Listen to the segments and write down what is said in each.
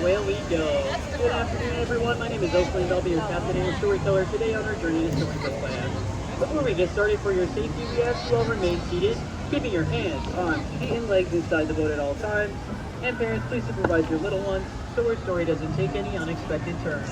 awaywego. Good afternoon, everyone. My name is Oakland. I'll be your captain and storyteller today on our journey to Storybook Land. Before we get started, for your safety, we ask you all remain seated, keeping your hands, arms, feet, and legs inside the boat at all times. And parents, please supervise your little ones so our story doesn't take any unexpected turns.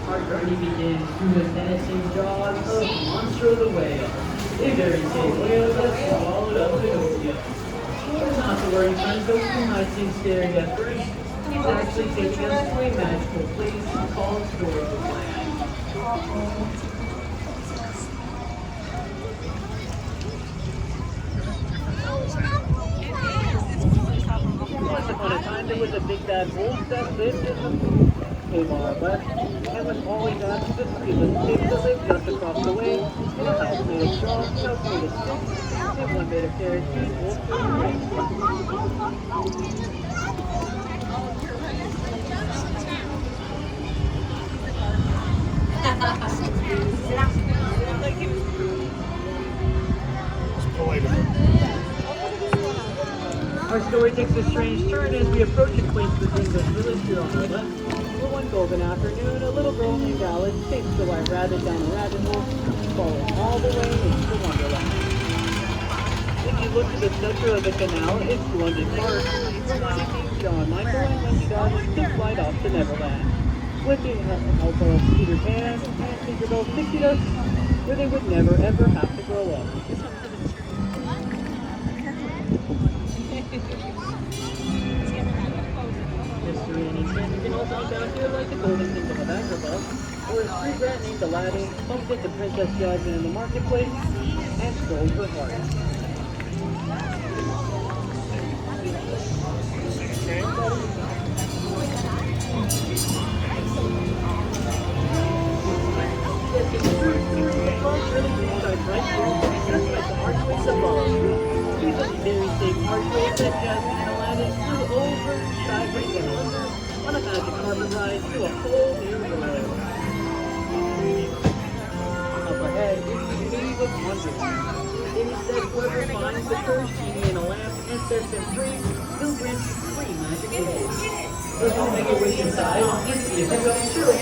Our journey begins through the menacing jaws of Monstro the Whale, a very safe whale that swallowed up Pinocchio. But not to worry, friends, though we might seem scary at first, he's actually taking us to a magical place called Storybook Land. Once upon a time, there was a big bad wolf that lived in the cave on our left, and was always asked to the three little pigs that lived just across the way, in a house made of straw, a house made of sticks, and one made of carrots, and wolf Our story takes a strange turn as we approach a quaint English village here on our left. For one golden afternoon, a little girl named Alice takes the white rabbit down a rabbit hole, falling all the way into Wonderland. If you look to the center of the canal, it's London Park, reminding John Michael and Wendy Dodge to slide off to Neverland. With the help of Peter Pan and Tinkerbell's Pixie Dust, where they would never ever have to grow up. Mystery and enchantment can also be found here like the Golden Kingdom of Agrabah, or a street rat named Aladdin bumped into Princess Jasmine in the marketplace and stole her heart. These are the very same archways that Jasmine and Aladdin flew over, sideways and under, on a magic carpet ride to a whole new world. Up ahead is the Cave of Wonderland. It is said whoever finds the cursed genie in a lamp and sets him free, will grant you 3 magic wishes. Let's all make a wish inside and see if it goes true.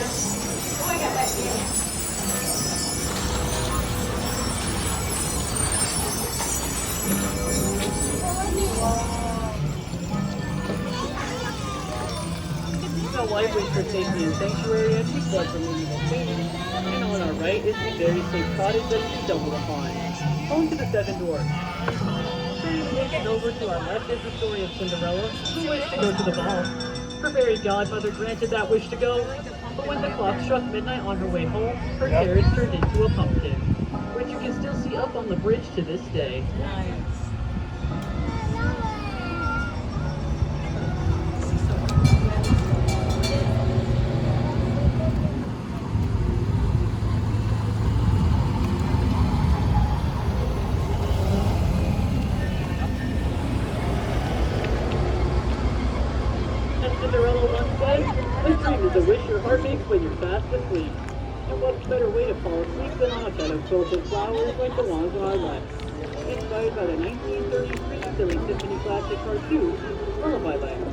Snow White wished for safety and sanctuary as she fled from the evil king. And on our right is the very safe cottage that she stumbled upon, home to the Seven Dwarfs. And over to our left is the story of Cinderella, who wished to go to the ball. Her fairy godmother granted that wish to go, but when the clock struck midnight on her way home, her carriage turned into a pumpkin, which you can still see up on the bridge to this day. Cinderella once said, "A dream is a wish your heart makes when you're fast asleep." And what better way to fall asleep than on a bed of quilted flowers like the ones on our left? Inspired by the 1933 silly Tiffany classic cartoon, Lullaby Land.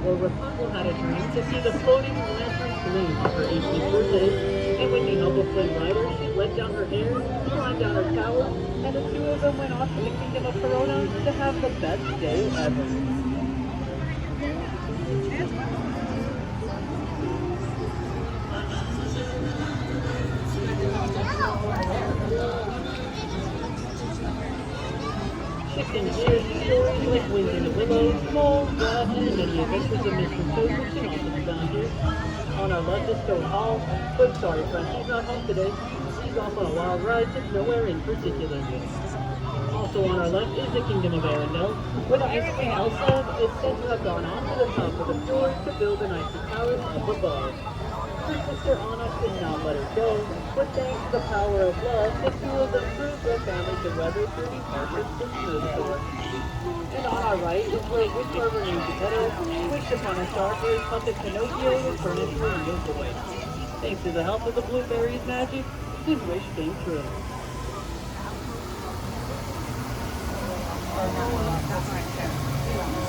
Well, Rapunzel had a dream to see the floating lantern gleam on her 18th birthday, and with the help of Flynn Rider, she let down her hair, climbed down her tower, and the two of them went off to the kingdom of Corona to have the best day ever. Shifting gears, stories like Wind in the Willows, Mole, God, and many adventures of Mr. Toad can also be found here. On our left is Toad Hall, but sorry friends, he's not home today. He's off on a wild ride to nowhere in particular. Also on our left is the Kingdom of Arendelle, where the Ice Queen Elsa is said to have gone onto the top of the fjord to build an icy palace up above. Her sister Anna could not let her go, but thanks to the power of love, the two of them proved their family could weather through these hardships and snowstorms. And on our right is where a witch named Geppetto wished upon a star for his puppet Pinocchio to turn into a real boy. Thanks to the help of the blueberries magic, his wish came true.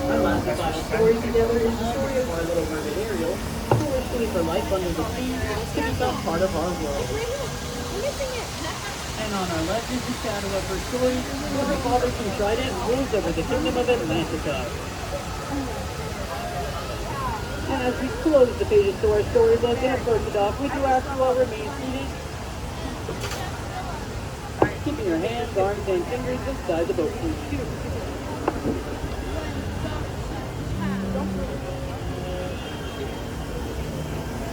Our last and final story together is the story of our Little Mermaid Ariel, who wished for life under the sea to become part of our world. And on our left is the shadow of her story, where her father King Trident rules over the kingdom of Atlantica. And as we close the pages to our storybook and approach it off, would you ask you all remain seated? Keeping your hands, arms, and fingers inside the boat, please.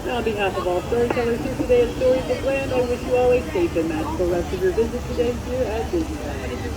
Now, on behalf of all storytellers here today at Storybook Land, I wish you all a safe and magical rest of your visit today here at Disneyland.